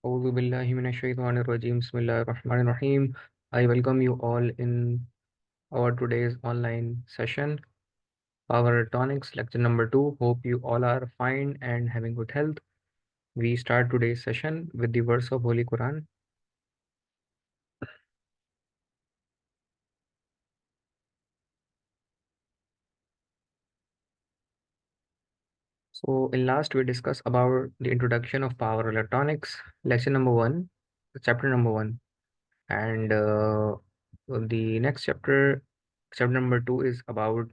Auzu billahi minash shaitanir rajim. Bismillahir Rahmanir Rahim. I welcome you all in our today's online session, Power Electronics, lecture number 2. Hope you all are fine and having good health. We start today's session with the verse of Holy Quran. So in last we discussed about the introduction of power electronics, lecture number 1, chapter number 1. And the next chapter number 2 is about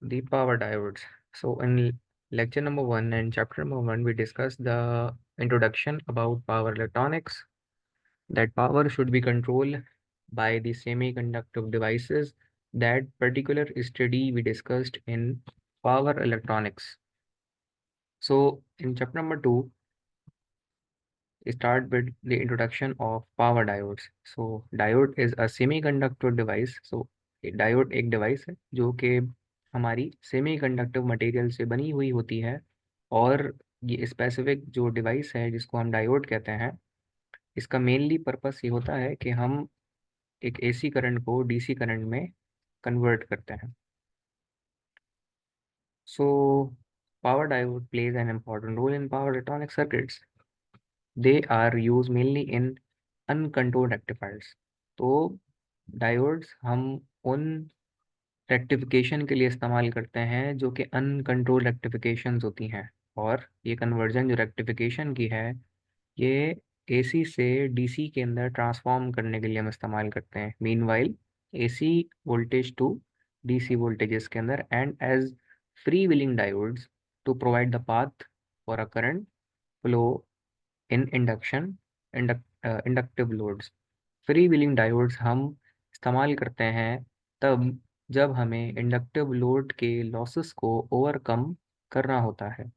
the power diodes. So in lecture number 1 and chapter number 1, we discussed the introduction about power electronics, that power should be controlled by the semiconductor devices. That particular study we discussed in power electronics. So in chapter number 2, start with the introduction of power diodes. So diode is a semiconductor device. So diode एक device है जो कि हमारी सेमीकंडक्टिव material से बनी हुई होती है, और ये स्पेसिफिक जो डिवाइस है जिसको हम डायोड कहते हैं, इसका मेनली पर्पस ये होता है कि हम एक एसी करंट को डीसी करंट में कन्वर्ट करते हैं. So power diode plays an important role in power electronic circuits. They are used mainly in uncontrolled rectifiers. तो डायोड्स हम उन रेक्टिफिकेशन के लिए इस्तेमाल करते हैं जो कि अनकंट्रोल्ड रेक्टिफिकेशंस होती हैं, और ये कन्वर्जन जो रेक्टिफिकेशन की है ये एसी से डीसी के अंदर ट्रांसफॉर्म करने के लिए हम इस्तेमाल करते हैं. Meanwhile AC voltage to DC voltages के अंदर, and as free wheeling diodes to provide the path for a current flow in inductive loads. Free wheeling diodes हम इस्तेमाल करते हैं तब जब हमें इंडक्टिव लोड के लॉसेस को ओवरकम करना होता है.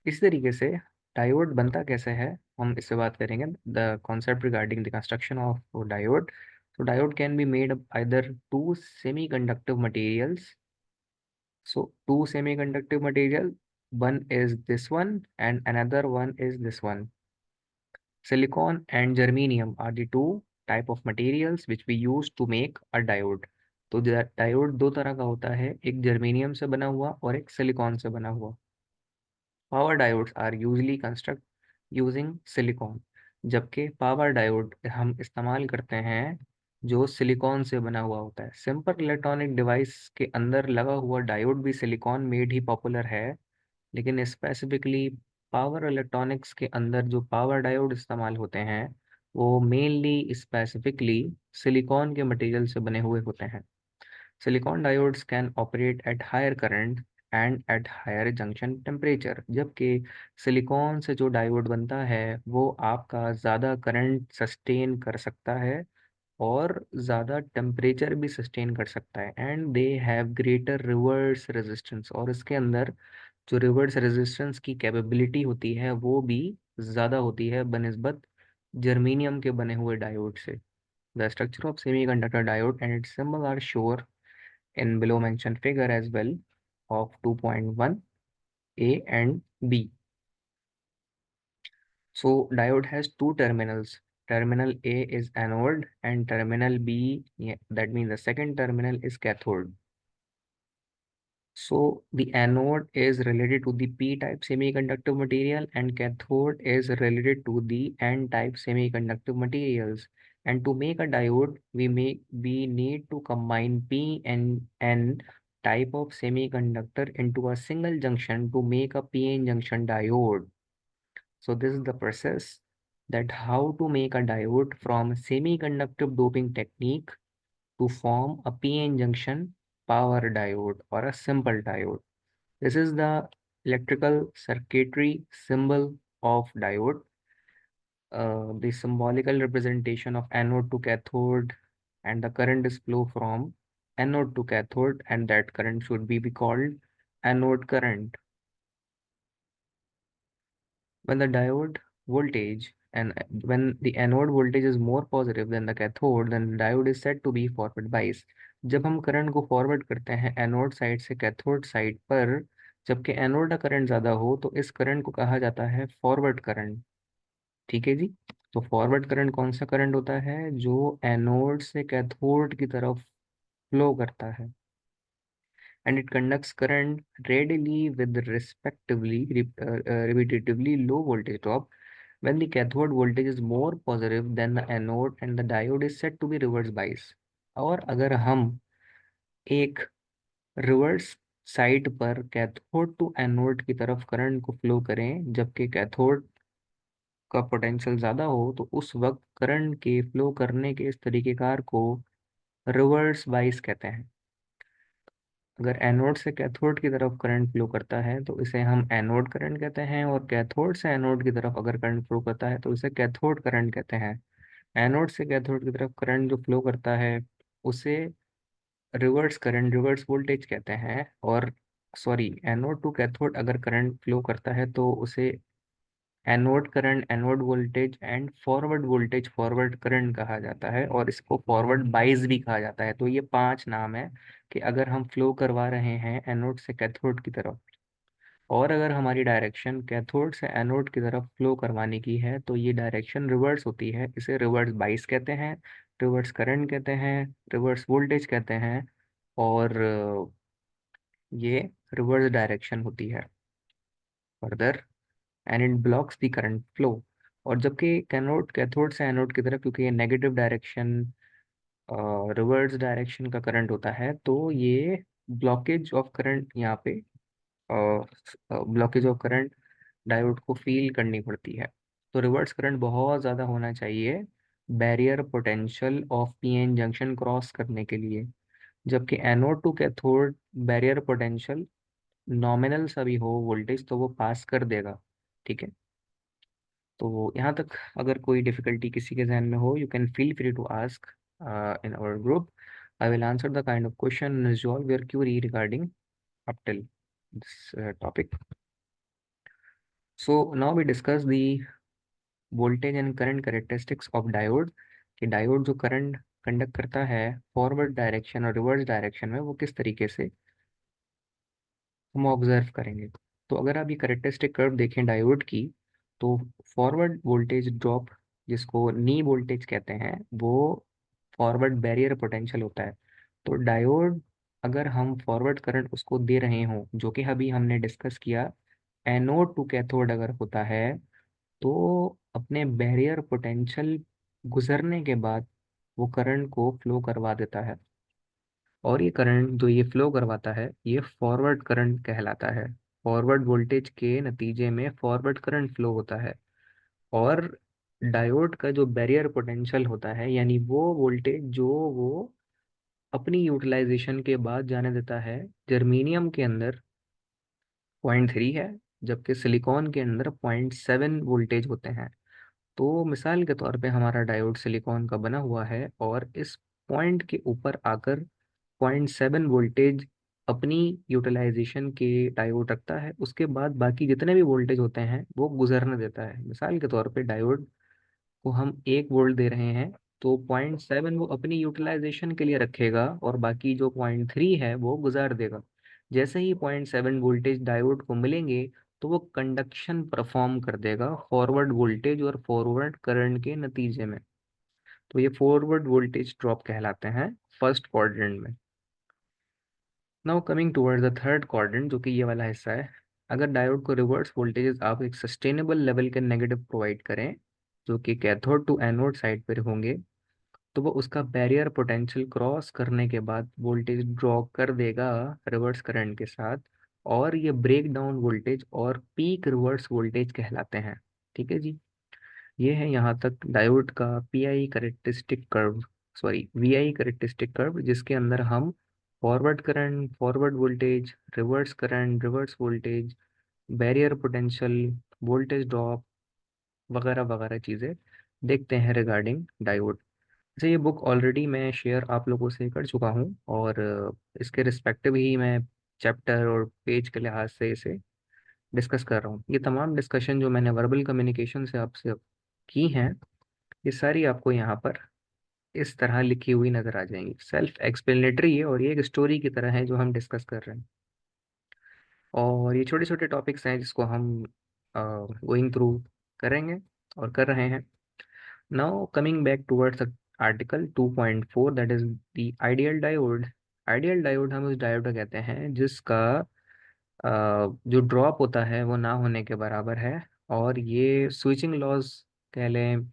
इस तरीके से डायोड बनता कैसे है हम इससे बात करेंगे. The concept regarding the construction of diode. So diode can be made of either two semiconductive materials. So two semiconductive material, one is this one and another one is this one. Silicon and germanium are the two type of materials which we use to make a diode. तो diode दो तरह का होता है, एक germanium से बना हुआ और एक सिलिकॉन से बना हुआ. Power diodes are usually construct using silicon, जबकि पावर डायोड हम इस्तेमाल करते हैं जो सिलिकॉन से बना हुआ होता है. सिंपल इलेक्ट्रॉनिक डिवाइस के अंदर लगा हुआ डायोड भी सिलिकॉन मेड ही पॉपुलर है, लेकिन स्पेसिफिकली पावर इलेक्ट्रॉनिक्स के अंदर जो पावर डायोड इस्तेमाल होते हैं वो मेनली स्पेसिफिकली सिलिकॉन के मटेरियल से बने हुए होते हैं. Silicon diodes can operate at higher current and at higher junction temperature, जबकि सिलिकॉन से जो डायोड बनता है वो आपका ज़्यादा करंट सस्टेन कर सकता है और ज़्यादा टेम्परेचर भी सस्टेन कर सकता है. And they have greater reverse resistance, और इसके अंदर जो रिवर्स रेजिस्टेंस की कैपेबिलिटी होती है वो भी ज़्यादा होती है बनिस्बत जर्मेनियम के बने हुए डायोड से. The structure of semiconductor diode and its symbol are shown in below mentioned figure as well of 2.1 A and B. So diode has two terminals. Terminal A is anode and terminal B, yeah, that means the second terminal is cathode. So the anode is related to the p-type semiconductor material and cathode is related to the n-type semiconductor materials. And to make a diode, we need to combine p and n type of semiconductor into a single junction to make a p-n junction diode. So this is the process, that how to make a diode from semiconductor doping technique to form a p-n junction power diode or a simple diode. This is the electrical circuitry symbol of diode, the symbolical representation of anode to cathode, and the current is flow from anode to cathode, and that current should be called anode current. When the diode voltage and when the anode voltage is more positive than the cathode, then the diode is said to be forward bias. जब हम current को forward करते हैं anode side से cathode side पर, जबकि anode का current ज़्यादा हो तो इस करंट को कहा जाता है फॉरवर्ड करंट। ठीक है जी। तो फॉरवर्ड करंट कौन सा करंट होता है? जो एनोड से कैथोड की तरफ फ्लो करता है। And it conducts current readily with repetitively low voltage drop when the cathode voltage is more positive than the anode and the diode is said to be reverse bias। और अगर हम एक reverse side पर cathode to anode की तरफ current को flow करें जबकि कैथोड का पोटेंशियल ज़्यादा हो तो उस वक्त करंट के फ्लो करने के इस तरीकेकार को रिवर्स बाइस कहते हैं। अगर एनोड से कैथोड की तरफ करंट फ्लो करता है तो इसे हम एनोड करंट कहते हैं, और कैथोड से एनोड की तरफ अगर करंट फ्लो करता है तो इसे कैथोड करंट कहते हैं। एनोड से कैथोड की तरफ करंट जो फ्लो करता है उसे रिवर्स करंट, रिवर्स वोल्टेज कहते हैं। और सॉरी, एनोड टू कैथोड अगर करंट फ्लो करता है तो उसे anode current, anode voltage and forward voltage, forward current कहा जाता है, और इसको फॉरवर्ड बाइस भी कहा जाता है। तो ये 5 नाम है कि अगर हम फ्लो करवा रहे हैं एनोड से कैथोड की तरफ, और अगर हमारी डायरेक्शन कैथोड से एनोड की तरफ फ्लो करवाने की है तो ये डायरेक्शन रिवर्स होती है। इसे रिवर्स बाइस कहते हैं, रिवर्स करंट कहते हैं, रिवर्स वोल्टेज कहते हैं, और ये रिवर्स डायरेक्शन होती है further, and it blocks the current flow. और जबकि कैनोड कैथोड से एनोड की तरफ, क्योंकि ये नेगेटिव डायरेक्शन, रिवर्स डायरेक्शन का करंट होता है, तो ये ब्लॉकेज ऑफ करंट यहाँ पे, ब्लॉकेज ऑफ करंट डायोड को फील करनी पड़ती है। तो रिवर्स करंट बहुत ज़्यादा होना चाहिए barrier potential of PN junction cross करने के लिए, जबकि anode to cathode barrier potential nominal सा भी हो वोल्टेज तो वो पास कर देगा। ठीक है। तो यहाँ तक अगर कोई डिफिकल्टी किसी के जहन में हो, you can feel free to ask in our group. I will answer the kind of question, resolve your query regarding up till this topic. So now we discuss the voltage and current characteristics of diode, कि diode जो current conduct करता है forward direction और reverse direction में वो किस तरीके से हम ऑब्जर्व करेंगे। तो अगर आप ये करेक्टरिस्टिक कर्व देखें डायोड की, तो फॉरवर्ड वोल्टेज ड्रॉप जिसको नी वोल्टेज कहते हैं वो फॉरवर्ड बैरियर पोटेंशियल होता है। तो डायोड अगर हम फॉरवर्ड करंट उसको दे रहे हों, जो कि अभी हमने डिस्कस किया, एनोड टू कैथोड अगर होता है तो अपने बैरियर पोटेंशियल गुजरने के बाद वो करंट को फ्लो करवा देता है, और ये करंट जो ये फ्लो करवाता है ये फॉरवर्ड करंट कहलाता है। फॉरवर्ड वोल्टेज के नतीजे में फॉरवर्ड करंट फ्लो होता है, और डायोड का जो बैरियर पोटेंशियल होता है यानी वो वोल्टेज जो वो अपनी यूटिलाइजेशन के बाद जाने देता है, जर्मेनियम के अंदर 0.3 है, जबकि सिलिकॉन के अंदर 0.7 वोल्टेज होते हैं। तो मिसाल के तौर पे हमारा डायोड सिलिकॉन का बना हुआ है, और इस पॉइंट के ऊपर आकर 0.7 वोल्टेज अपनी यूटिलाइजेशन के डायोड रखता है, उसके बाद बाकी जितने भी वोल्टेज होते हैं वो गुजरने देता है। मिसाल के तौर पे डायोड को हम 1 वोल्ट दे रहे हैं तो 0.7 वो अपनी यूटिलाइजेशन के लिए रखेगा, और बाकी जो 0.3 है वो गुजार देगा। जैसे ही 0.7 वोल्टेज डायोड को मिलेंगे तो वो कंडक्शन परफॉर्म कर देगा फॉरवर्ड वोल्टेज और फॉरवर्ड करंट के नतीजे में। तो ये फॉरवर्ड वोल्टेज ड्रॉप कहलाते हैं फर्स्ट क्वाड्रेंट में। Now coming towards the third quadrant, जो कि ये वाला हिस्सा है। अगर डायोड को रिवर्स वोल्टेजेस आप एक सस्टेनेबल लेवल के नेगेटिव प्रोवाइड करें, जो कि कैथोड टू एनोड साइड पर होंगे, तो वो उसका बैरियर पोटेंशियल क्रॉस करने के बाद वोल्टेज ड्रॉ कर देगा रिवर्स करंट के साथ, और ये ब्रेक डाउन वोल्टेज और पीक रिवर्स वोल्टेज कहलाते हैं। ठीक है जी। ये है यहाँ तक डायोड का pi characteristic curve, sorry VI characteristic curve, जिसके अंदर हम forward current, forward voltage, reverse current, reverse voltage, barrier potential, voltage drop वगैरह वगैरह चीज़ें देखते हैं रिगार्डिंग डायोड। जैसे ये बुक ऑलरेडी मैं शेयर आप लोगों से कर चुका हूँ, और इसके रिस्पेक्टिव ही मैं चैप्टर और पेज के लिहाज से इसे डिस्कस कर रहा हूँ। ये तमाम डिस्कशन जो मैंने वर्बल कम्युनिकेशन से आपसे की हैं, ये सारी आपको यहाँ पर इस तरह लिखी हुई नजर आ जाएंगी। सेल्फ एक्सप्लेनेटरी है और ये एक स्टोरी की तरह है जो हम डिस्कस कर रहे हैं। और ये छोटे छोटे टॉपिक्स हैं जिसको हम गोइंग थ्रू करेंगे और कर रहे हैं। Now coming back towards article 2.4, that is the ideal diode. Ideal diode हम उस डायोड को कहते हैं जिसका जो ड्रॉप होता है वो ना होने के बराबर है, और ये स्विचिंग लॉस कह लें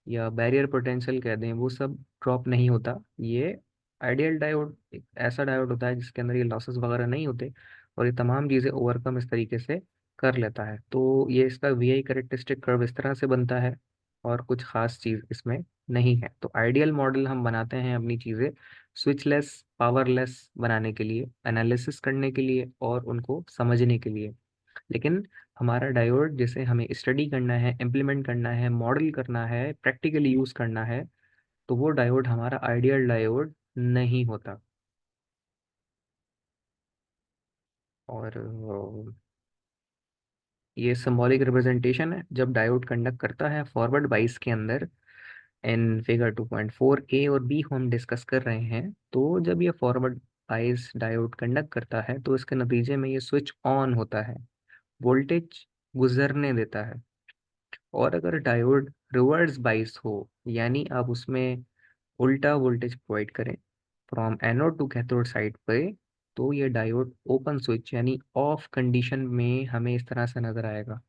या बैरियर पोटेंशियल कह दें, वो सब ड्रॉप नहीं होता। ये आइडियल डायोड एक ऐसा डायोड होता है जिसके अंदर ये लॉसेस वगैरह नहीं होते, और ये तमाम चीज़ें ओवरकम इस तरीके से कर लेता है। तो ये इसका वीआई करेक्टरिस्टिक कर्व इस तरह से बनता है, और कुछ खास चीज़ इसमें नहीं है। तो आइडियल मॉडल हम बनाते हैं अपनी चीज़ें स्विचलेस, पावरलेस बनाने के लिए, एनालिसिस करने के लिए और उनको समझने के लिए। लेकिन हमारा डायोड जिसे हमें स्टडी करना है, इम्प्लीमेंट करना है, मॉडल करना है, प्रैक्टिकली यूज करना है, तो वो डायोड हमारा आइडियल डायोड नहीं होता। और ये सिंबॉलिक रिप्रेजेंटेशन है जब डायोड कंडक्ट करता है फॉरवर्ड बाइस के अंदर। इन फिगर 2.4 ए और बी हम डिस्कस कर रहे हैं। तो जब ये फॉरवर्ड बाइस डायोड कंडक्ट करता है तो इसके नतीजे में ये स्विच ऑन होता है, वोल्टेज गुजरने देता है। और अगर डायोड रिवर्स बाइस हो, यानी आप उसमें उल्टा वोल्टेज प्रोवाइड करें from anode to cathode side पे, तो ये डायोड ओपन स्विच यानी ऑफ कंडीशन में हमें इस तरह से नजर आएगा।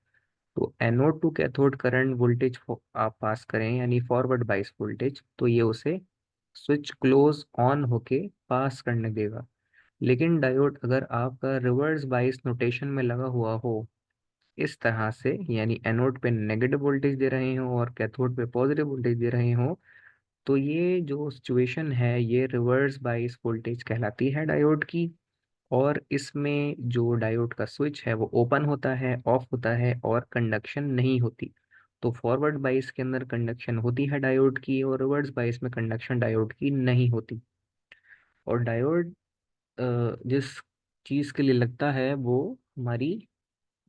तो anode to cathode current voltage आप पास करें यानी फॉरवर्ड बाइस वोल्टेज, तो ये उसे स्विच क्लोज ऑन होके पास करने देगा। लेकिन डायोड अगर आपका रिवर्स बाइस नोटेशन में लगा हुआ हो इस तरह से, यानी एनोड पे नेगेटिव वोल्टेज दे रहे हो और कैथोड पे पॉजिटिव वोल्टेज दे रहे हो, तो ये जो सिचुएशन है ये रिवर्स बाइस वोल्टेज कहलाती है डायोड की। और इसमें जो डायोड का स्विच है वो ओपन होता है, ऑफ होता है, और कंडक्शन नहीं होती। तो फॉरवर्ड बाइस के अंदर कंडक्शन होती है डायोड की, और रिवर्स बाइस में कंडक्शन डायोड की नहीं होती। और डायोड जिस चीज़ के लिए लगता है वो हमारी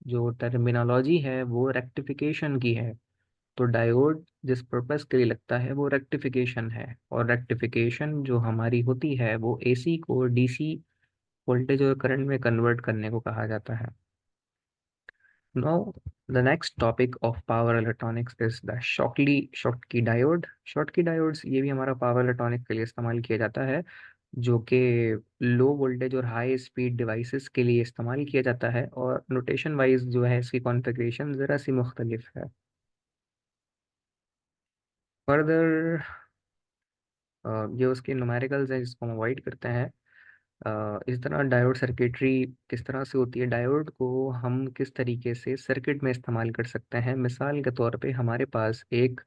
जो टर्मिनोलॉजी है वो रेक्टिफिकेशन की है। तो डायोड जिस पर्पस के लिए लगता है वो रेक्टिफिकेशन है, और रेक्टिफिकेशन जो हमारी होती है वो एसी को डीसी वोल्टेज और करंट में कन्वर्ट करने को कहा जाता है। Now the next topic of power electronics is the Schottky diode. Schottky diodes ये भी हमारा पावर इलेक्ट्रॉनिक्स के लिए इस्तेमाल किया जाता है, जो कि लो वोल्टेज और हाई स्पीड डिवाइसेस के लिए इस्तेमाल किया जाता है। और नोटेशन वाइज जो है इसकी कॉन्फ़िगरेशन ज़रा सी मुख्तलिफ है। फर्दर ये उसके न्यूमेरिकल्स हैं जिसको हम अवॉइड करते हैं। इस तरह डायोड सर्किटरी किस तरह से होती है, डायोड को हम किस तरीके से सर्किट में इस्तेमाल कर सकते हैं। मिसाल के तौर पे हमारे पास एक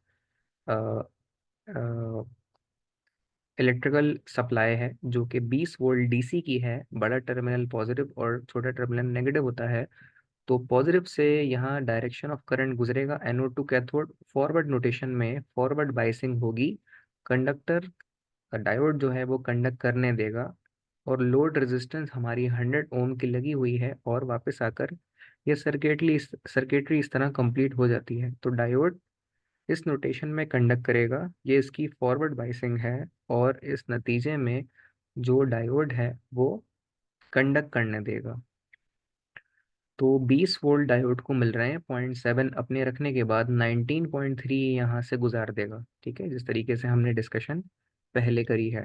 इलेक्ट्रिकल सप्लाई है जो कि 20 वोल्ट डीसी की है। बड़ा टर्मिनल पॉजिटिव और छोटा टर्मिनल नेगेटिव होता है। तो पॉजिटिव से यहाँ डायरेक्शन ऑफ करंट गुजरेगा anode to cathode. Forward notation में फॉरवर्ड बाइसिंग होगी, कंडक्टर डायोड जो है वो कंडक्ट करने देगा, और लोड रेजिस्टेंस हमारी 100 ओम की लगी हुई है, और वापस आकर ये सर्किटरी इस तरह कंप्लीट हो जाती है। तो डायोड इस नोटेशन में कंडक्ट करेगा, ये इसकी फॉरवर्ड बाइसिंग है, और इस नतीजे में जो डायोड है वो कंडक्ट करने देगा। तो 20 वोल्ट डायोड को मिल रहे हैं, 0.7 अपने रखने के बाद 19.3 यहाँ से गुजार देगा। ठीक है, जिस तरीके से हमने डिस्कशन पहले करी है।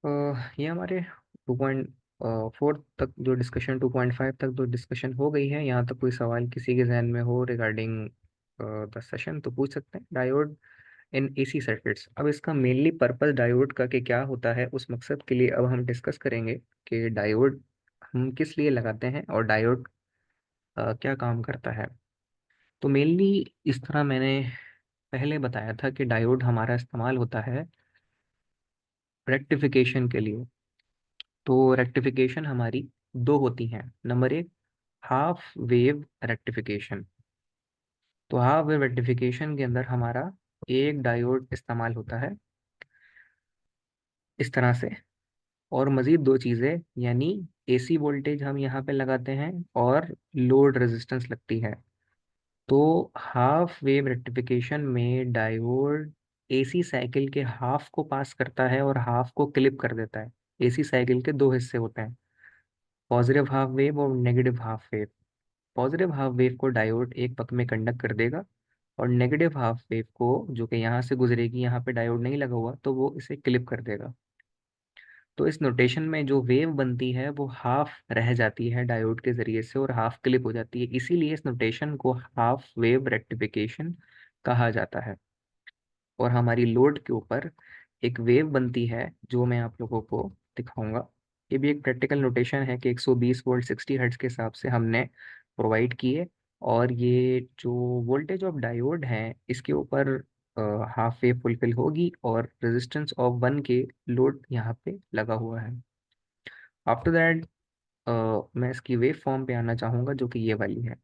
अ, ये हमारे 2.4 तक जो डिस्कशन, 2.5 तक जो डिस्कशन हो गई है। यहाँ तक कोई सवाल किसी के जहन में हो रिगार्डिंग द सेशन तो पूछ सकते हैं। डायोड इन एसी सर्किट्स, अब इसका मेनली पर्पस डायोड का कि क्या होता है उस मकसद के लिए अब हम डिस्कस करेंगे कि डायोड हम किस लिए लगाते हैं और डायोड क्या काम करता है। तो मेनली इस तरह मैंने पहले बताया था कि डायोड हमारा इस्तेमाल होता है रेक्टिफिकेशन के लिए। तो रेक्टिफिकेशन हमारी दो होती हैं। नंबर एक, हाफ वेव रेक्टिफिकेशन। तो हाफ वेव रेक्टिफिकेशन के अंदर हमारा एक डायोड इस्तेमाल होता है इस तरह से, और मज़ीद दो चीज़ें, यानी एसी वोल्टेज हम यहाँ पे लगाते हैं और लोड रेजिस्टेंस लगती है। तो हाफ वेव रेक्टिफिकेशन में डायोड एसी साइकिल के हाफ को पास करता है और हाफ को क्लिप कर देता है। एसी साइकिल के दो हिस्से होते हैं, पॉजिटिव हाफ वेव और negative half wave. Positive half wave को डायोड एक पथ में कंडक्ट कर देगा, और नेगेटिव हाफ वेव को, जो कि यहाँ से गुजरेगी, यहाँ पे डायोड नहीं लगा हुआ, तो वो इसे क्लिप कर देगा। तो इस नोटेशन में जो वेव बनती है वो हाफ रह जाती है डायोड के जरिए से और हाफ क्लिप हो जाती है, इसीलिए इस नोटेशन को हाफ वेव रेक्टिफिकेशन कहा जाता है। और हमारी लोड के ऊपर एक वेव बनती है जो मैं आप लोगों को दिखाऊंगा। ये भी एक प्रैक्टिकल नोटेशन है कि 120 वोल्ट 60 हर्ट्ज के हिसाब से हमने प्रोवाइड किए, और ये जो वोल्टेज ऑफ डायोड है इसके ऊपर हाफ वेव फुलफिल होगी, और रेजिस्टेंस ऑफ 1 के लोड यहाँ पे लगा हुआ है। आफ्टर दैट मैं इसकी वेव फॉर्म पे आना चाहूँगा, जो कि ये वाली है।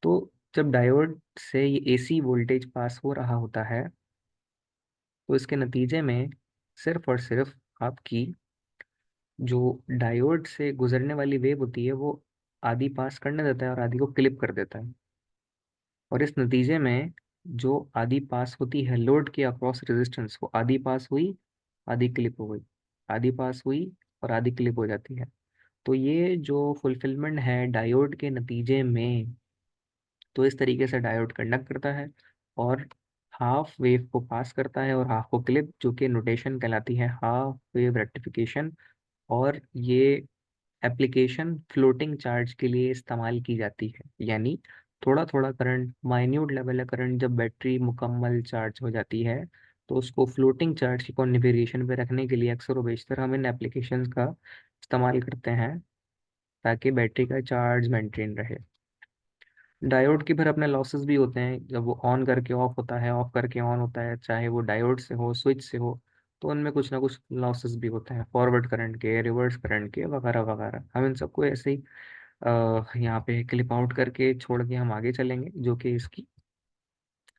तो जब डायोड से ये एसी वोल्टेज पास हो रहा होता है, तो इसके नतीजे में सिर्फ और सिर्फ आपकी जो डायोड से गुजरने वाली वेव होती है वो आधी पास करने देता है और आधी को क्लिप कर देता है। और इस नतीजे में जो आधी पास होती है लोड के अक्रॉस रेजिस्टेंस, वो आधी पास हुई, आधी क्लिप हो गई, आधी पास हुई और आधी क्लिप हो जाती है। तो ये जो फुलफिलमेंट है डायोड के नतीजे में, तो इस तरीके से डायोड कंडक्ट करता है और हाफ वेव को पास करता है और हाफ को क्लिप, जो कि नोटेशन कहलाती है हाफ वेव रेक्टिफिकेशन। और ये एप्लीकेशन फ्लोटिंग चार्ज के लिए इस्तेमाल की जाती है, यानी थोड़ा थोड़ा करंट, माइन्यूट लेवल है करंट, जब बैटरी मुकम्मल चार्ज हो जाती है तो उसको फ्लोटिंग चार्ज की कॉन्फ़िगरेशन पे रखने के लिए अक्सर व बेशतर हम इन एप्लीकेशंस का इस्तेमाल करते हैं, ताकि बैटरी का चार्ज मेंटेन रहे। डायोड की फिर अपने लॉसेस भी होते हैं, जब वो ऑन करके ऑफ होता है, ऑफ करके ऑन होता है, चाहे वो डायोड से हो, स्विच से हो, तो उनमें कुछ ना कुछ लॉसेस भी होते हैं, फॉरवर्ड करंट के, रिवर्स करंट के, वगैरह वगैरह। हम इन सबको ऐसे ही यहाँ पे क्लिप आउट करके छोड़ के हम आगे चलेंगे, जो कि इसकी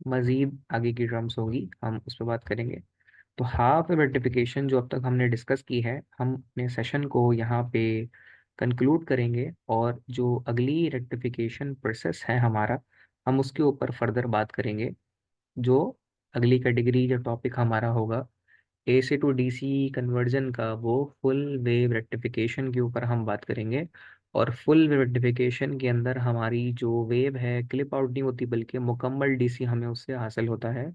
मजीद आगे की ड्रम्स होगी, हम उस पर बात करेंगे। तो हाफ रेक्टिफिकेशन जो अब तक हमने डिस्कस की है, हम अपने सेशन को यहाँ पे कंक्लूड करेंगे, और जो अगली रेक्टिफिकेशन प्रोसेस है हमारा, हम उसके ऊपर फर्दर बात करेंगे। जो अगली कैटेगरी, जो टॉपिक हमारा होगा AC टू DC कन्वर्जन का, वो फुल वेव रेक्टिफिकेशन के ऊपर हम बात करेंगे। और फुल वेव रेक्टिफिकेशन के अंदर हमारी जो वेव है क्लिप आउट नहीं होती, बल्कि मुकम्मल DC हमें उससे हासिल होता है।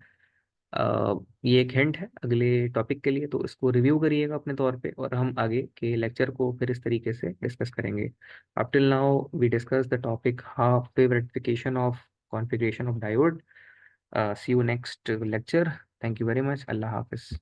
ये एक हिंट है अगले टॉपिक के लिए, तो इसको रिव्यू करिएगा अपने तौर पे, और हम आगे के लेक्चर को फिर इस तरीके से डिस्कस करेंगे। Up till now we discuss the topic half wave rectification of configuration of diode. See you next lecture. Thank you very much. अल्लाह हाफिज़।